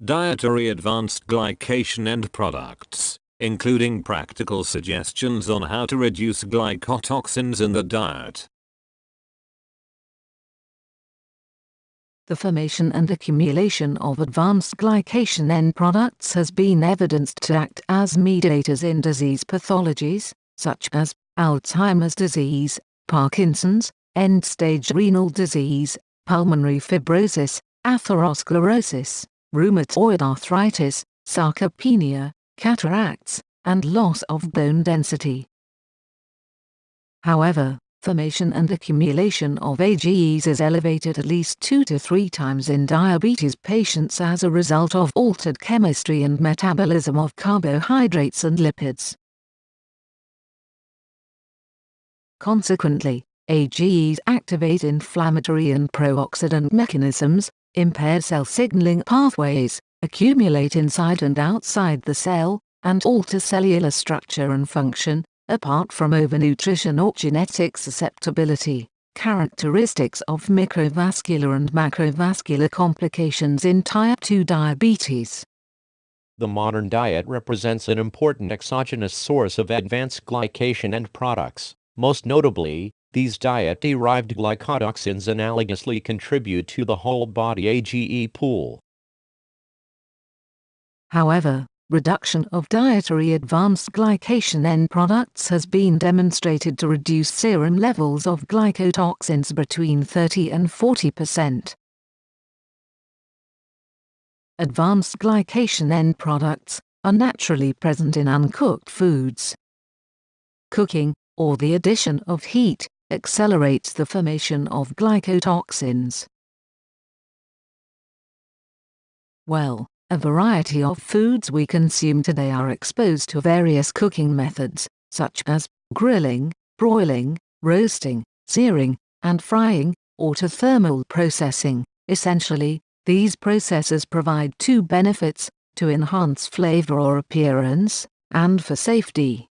Dietary advanced glycation end products, including practical suggestions on how to reduce glycotoxins in the diet. The formation and accumulation of advanced glycation end products has been evidenced to act as mediators in disease pathologies, such as Alzheimer's disease, Parkinson's, end-stage renal disease, pulmonary fibrosis, atherosclerosis, rheumatoid arthritis, sarcopenia, cataracts, and loss of bone density. However, formation and accumulation of dAGEs is elevated at least 2 to 3 times in diabetes patients as a result of altered chemistry and metabolism of carbohydrates and lipids. Consequently, dAGEs activate inflammatory and pro-oxidant mechanisms, impair cell signaling pathways, accumulate inside and outside the cell, and alter cellular structure and function, apart from overnutrition or genetic susceptibility, characteristics of microvascular and macrovascular complications in type 2 diabetes. The modern diet represents an important exogenous source of advanced glycation end products. Most notably, these diet-derived glycotoxins analogously contribute to the whole-body dAGE pool. However, reduction of dietary advanced glycation end products has been demonstrated to reduce serum levels of glycotoxins between 30 and 40%. Advanced glycation end products are naturally present in uncooked foods. Cooking, or the addition of heat, accelerates the formation of glycotoxins. Well, a variety of foods we consume today are exposed to various cooking methods, such as grilling, broiling, roasting, searing, and frying, or to thermal processing. Essentially, these processes provide two benefits: to enhance flavor or appearance, and for safety.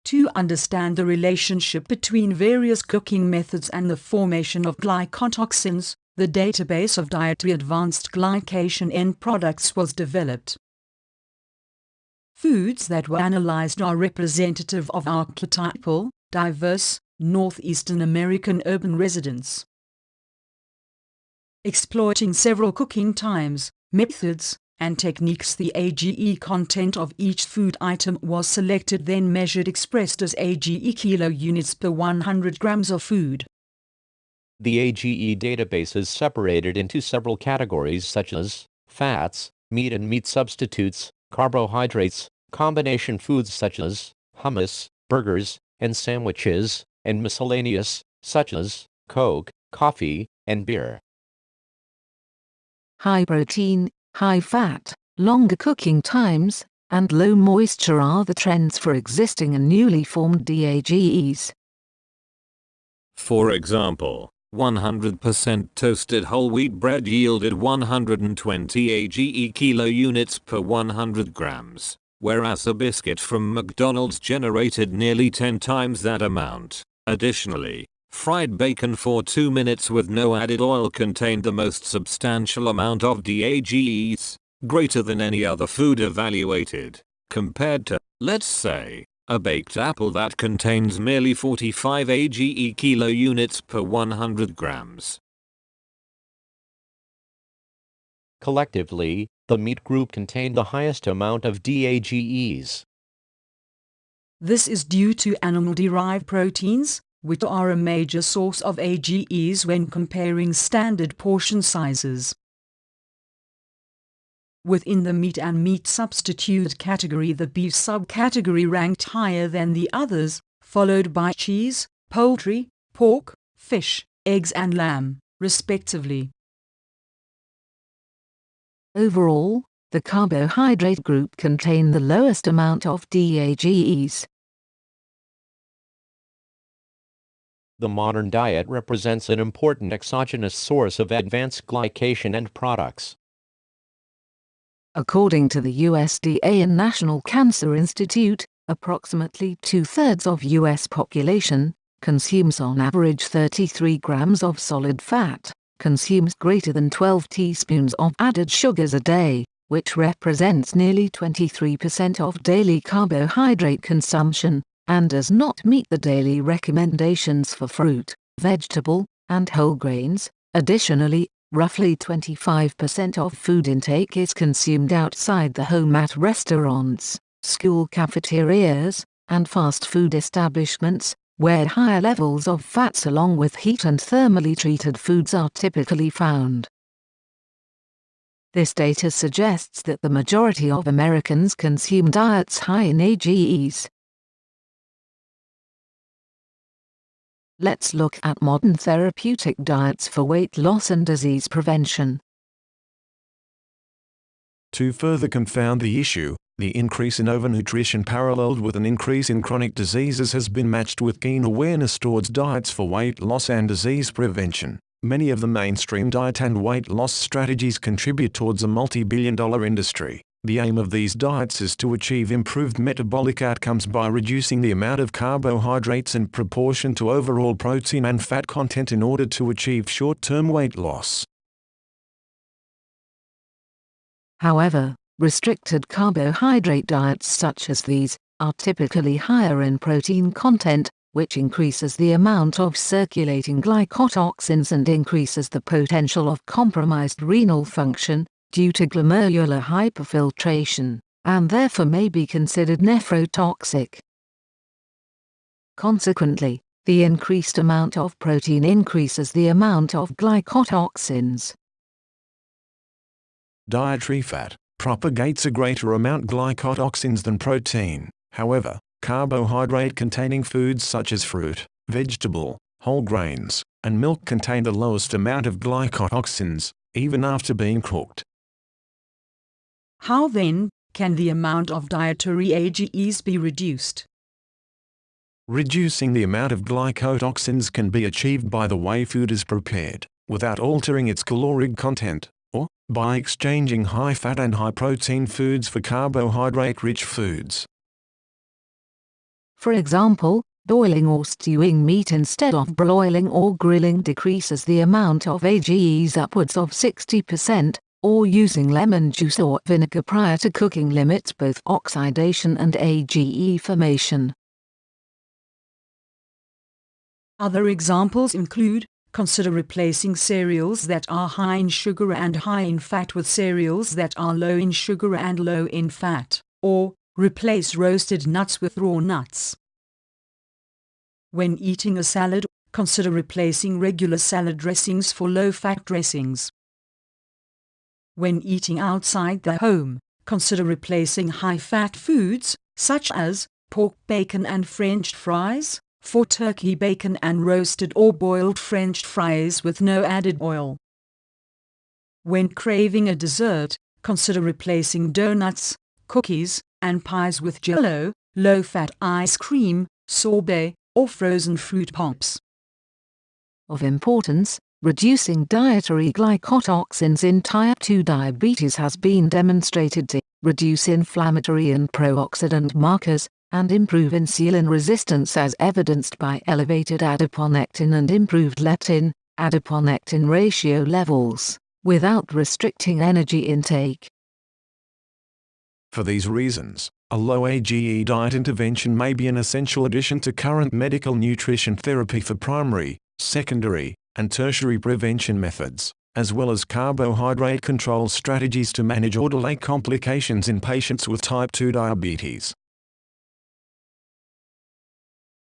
To understand the relationship between various cooking methods and the formation of glycotoxins, the database of dietary advanced glycation end products was developed. Foods that were analyzed are representative of archetypal, diverse, northeastern American urban residents. Exploiting several cooking times, methods, and techniques, the dAGE content of each food item was selected, then measured, expressed as dAGE kilo units per 100 grams of food. The dAGE database is separated into several categories such as fats, meat and meat substitutes, carbohydrates, combination foods such as hummus, burgers, and sandwiches, and miscellaneous, such as Coke, coffee, and beer. High protein, high fat, longer cooking times, and low moisture are the trends for existing and newly formed dAGEs. For example, 100% toasted whole wheat bread yielded 120 dAGE kilo units per 100 grams, whereas a biscuit from McDonald's generated nearly 10 times that amount. Additionally, fried bacon for 2 minutes with no added oil contained the most substantial amount of dAGEs, greater than any other food evaluated, compared to, let's say, a baked apple that contains merely 45 dAGE kilo units per 100 grams. Collectively, the meat group contained the highest amount of dAGEs. This is due to animal-derived proteins, which are a major source of dAGEs when comparing standard portion sizes. Within the meat and meat substitute category, the beef subcategory ranked higher than the others, followed by cheese, poultry, pork, fish, eggs and lamb, respectively. Overall, the carbohydrate group contained the lowest amount of dAGEs. The modern diet represents an important exogenous source of advanced glycation end products. According to the USDA and National Cancer Institute, approximately 2/3 of U.S. population consumes on average 33 grams of solid fat, consumes greater than 12 teaspoons of added sugars a day, which represents nearly 23% of daily carbohydrate consumption, and does not meet the daily recommendations for fruit, vegetable, and whole grains. Additionally, roughly 25% of food intake is consumed outside the home at restaurants, school cafeterias, and fast food establishments, where higher levels of fats along with heat and thermally treated foods are typically found. This data suggests that the majority of Americans consume diets high in dAGEs. Let's look at modern therapeutic diets for weight loss and disease prevention. To further confound the issue, the increase in overnutrition paralleled with an increase in chronic diseases has been matched with keen awareness towards diets for weight loss and disease prevention. Many of the mainstream diet and weight loss strategies contribute towards a multi-billion-dollar industry. The aim of these diets is to achieve improved metabolic outcomes by reducing the amount of carbohydrates in proportion to overall protein and fat content in order to achieve short-term weight loss. However, restricted carbohydrate diets such as these are typically higher in protein content, which increases the amount of circulating glycotoxins and increases the potential of compromised renal function due to glomerular hyperfiltration, and therefore may be considered nephrotoxic. Consequently, the increased amount of protein increases the amount of glycotoxins. Dietary fat propagates a greater amount glycotoxins than protein. However, carbohydrate-containing foods such as fruit, vegetable, whole grains, and milk contain the lowest amount of glycotoxins, even after being cooked. How then can the amount of dietary dAGEs be reduced? Reducing the amount of glycotoxins can be achieved by the way food is prepared, without altering its caloric content, or by exchanging high-fat and high-protein foods for carbohydrate-rich foods. For example, boiling or stewing meat instead of broiling or grilling decreases the amount of dAGEs upwards of 60%, or using lemon juice or vinegar prior to cooking limits both oxidation and dAGE formation. Other examples include: consider replacing cereals that are high in sugar and high in fat with cereals that are low in sugar and low in fat, or replace roasted nuts with raw nuts. When eating a salad, consider replacing regular salad dressings for low-fat dressings. When eating outside the home, consider replacing high-fat foods, such as pork bacon and French fries, for turkey bacon and roasted or boiled French fries with no added oil. When craving a dessert, consider replacing donuts, cookies, and pies with Jell-O, low-fat ice cream, sorbet, or frozen fruit pops. Of importance, reducing dietary glycotoxins in type 2 diabetes has been demonstrated to reduce inflammatory and pro-oxidant markers, and improve insulin resistance as evidenced by elevated adiponectin and improved leptin-adiponectin ratio levels, without restricting energy intake. For these reasons, a low dAGE diet intervention may be an essential addition to current medical nutrition therapy for primary, secondary, and tertiary prevention methods, as well as carbohydrate control strategies to manage or delay complications in patients with type 2 diabetes.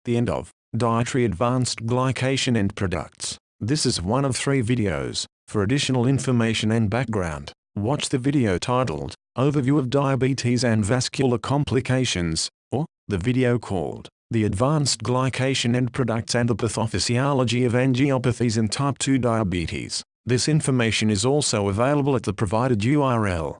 The end of Dietary Advanced Glycation Endproducts. This is one of 3 videos. For additional information and background, watch the video titled Overview of Diabetes and Vascular Complications, or the video called The Advanced Glycation Endproducts and the Pathophysiology of Angiopathies in Type 2 Diabetes. This information is also available at the provided URL.